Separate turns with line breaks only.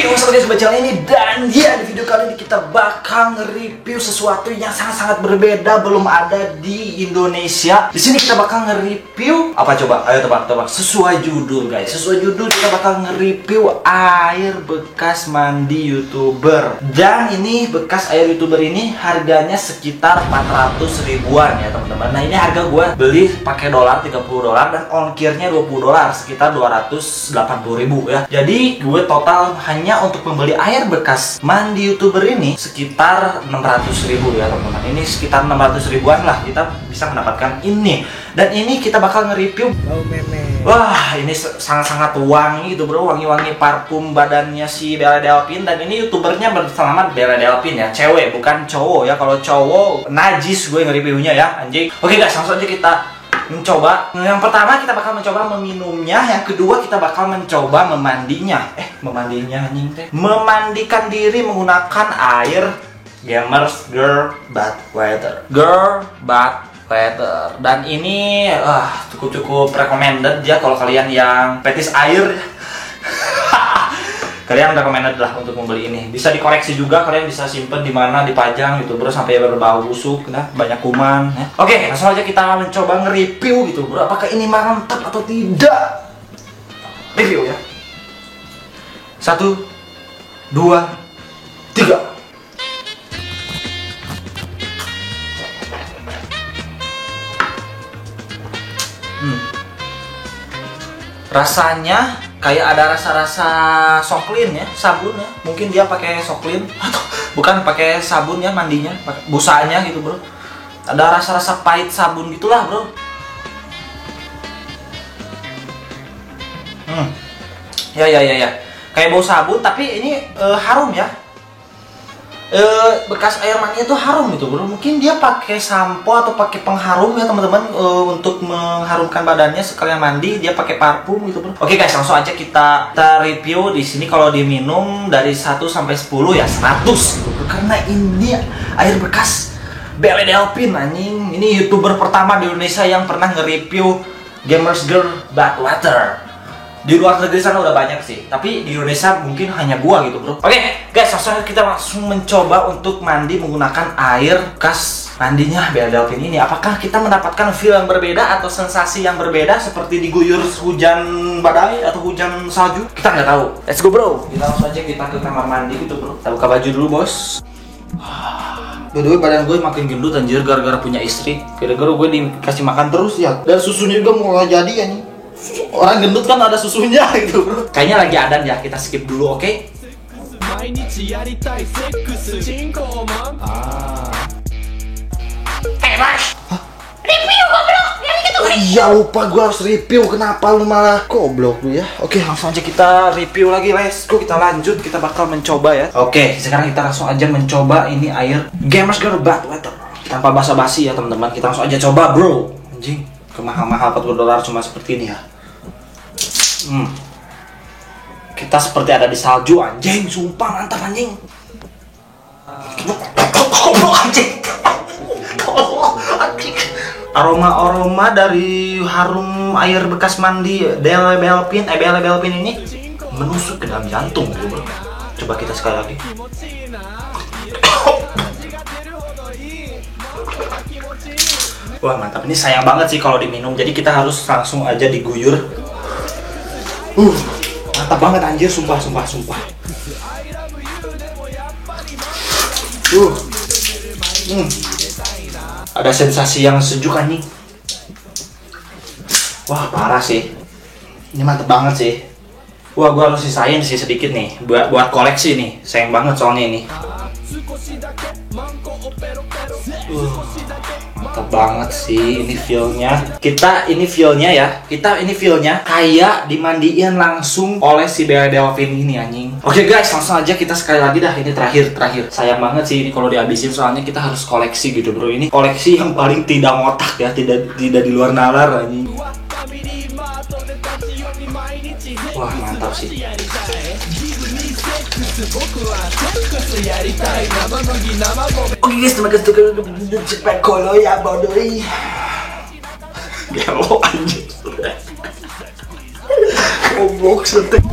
Oke, what's up guys, sobat channel ini. Dan ya, di video kali ini kita bakal nge-review sesuatu yang sangat-sangat berbeda, belum ada di Indonesia. Di sini kita bakal nge-review apa coba? Ayo tebak-tebak. Sesuai judul guys. Sesuai judul kita bakal nge-review air bekas mandi YouTuber. Dan ini bekas air YouTuber ini harganya sekitar 400 ribuan ya teman-teman. Nah, ini harga gue beli pakai dolar 30 dolar dan ongkirnya 20 dolar, sekitar 280 ribu ya. Jadi gue total hanya untuk membeli air bekas mandi YouTuber ini sekitar 600 ribu ya teman-teman. Ini sekitar 600 ribuan lah kita bisa mendapatkan ini. Dan ini kita bakal nge-review. Wah, ini sangat-sangat wangi gitu bro. Wangi-wangi parfum badannya si Bella Delphine. Dan ini YouTubernya bersama Bella Delphine ya. Cewek bukan cowok ya. Kalau cowok najis gue nge-reviewnya ya anjing. Oke guys, langsung aja kita mencoba. Yang pertama kita bakal mencoba meminumnya, yang kedua kita bakal mencoba memandinya. Memandinya anjing teh. Memandikan diri menggunakan air Gamers Girl Bath Water. Dan ini cukup recommended ya kalau kalian yang petis air. Kalian recommended lah untuk membeli ini. Bisa dikoreksi juga, kalian bisa simpen di mana, dipajang gitu bro sampai berbau busuk, nah banyak kuman ya. Oke, langsung aja kita mencoba nge-review gitu bro. Apakah ini mantap atau tidak? Review ya. 1, 2, 3. Rasanya kayak ada rasa-rasa soklin ya, sabun ya. Mungkin dia pakai soklin atau bukan pakai sabun ya mandinya, pakai busanya gitu bro. Ada rasa-rasa pahit sabun gitulah bro. Ya. Kayak bau sabun tapi ini harum ya. Bekas air mandinya tuh harum gitu bro. Mungkin dia pakai sampo atau pakai pengharum ya teman-teman, untuk mengharumkan badannya sekalian mandi dia pakai parfum gitu bro. Oke guys, langsung aja kita review di sini. Kalau diminum dari 1 sampai 10 ya 100 gitu bro. Karena ini air bekas Bella Delphine anjing. Ini YouTuber pertama di Indonesia yang pernah nge-review Gamers Girl Bath Water. Di luar negeri sana udah banyak sih, tapi di Indonesia mungkin hanya gua gitu bro. Oke guys, kita langsung mencoba untuk mandi menggunakan air bekas mandinya Bella Delphine ini. Apakah kita mendapatkan feel yang berbeda atau sensasi yang berbeda seperti diguyur hujan badai atau hujan salju? Kita nggak tahu. Let's go bro. Kita langsung aja kita ke kamar mandi gitu bro. Kita buka baju dulu bos. By the way, badan gue makin gendut anjir gara-gara punya istri. Gara-gara gue dikasih makan terus ya. Dan susunya juga mulai jadi ya nih. Orang gendut kan ada susunya gitu bro. Kayaknya lagi adan ya, kita skip dulu oke? Mas, review goblok. Iya lupa, gue harus review. Kenapa lu malah goblok lu ya? Oke, langsung aja kita review lagi. Let's go, kita lanjut. Kita bakal mencoba ya. Oke, sekarang kita langsung aja mencoba ini air Gamers Girl Bath Water. Tanpa basa-basi ya teman-teman, kita langsung aja coba bro. Anjing, kemahal-mahal 40 dolar cuma seperti ini ya. Kita seperti ada di salju anjing, sumpah mantap anjing. Aroma dari harum air bekas mandi Bella Delphine ini menusuk ke dalam jantung bro. Coba kita sekali lagi. Wah mantap, ini sayang banget sih kalau diminum, jadi kita harus langsung aja diguyur. Mantap banget anjir, sumpah. Ada sensasi yang sejuk anjing. Wah parah sih. Ini mantep banget sih. Wah gua harus sisain sih sedikit nih buat koleksi nih. Sayang banget soalnya ini. Mantap banget sih ini feelnya. Kita ini feelnya kayak dimandiin langsung oleh si Bella Delphine ini anjing. Oke guys, langsung aja kita sekali lagi dah. Ini terakhir. Sayang banget sih ini kalau dihabisin, soalnya kita harus koleksi gitu bro. Ini koleksi yang paling tidak ngotak ya, tidak di luar nalar anjing. Wah mantap sih. Oke guys, terima kasih sudah cepet kolo ya bodoh. Gelo anjing. Goblok setek.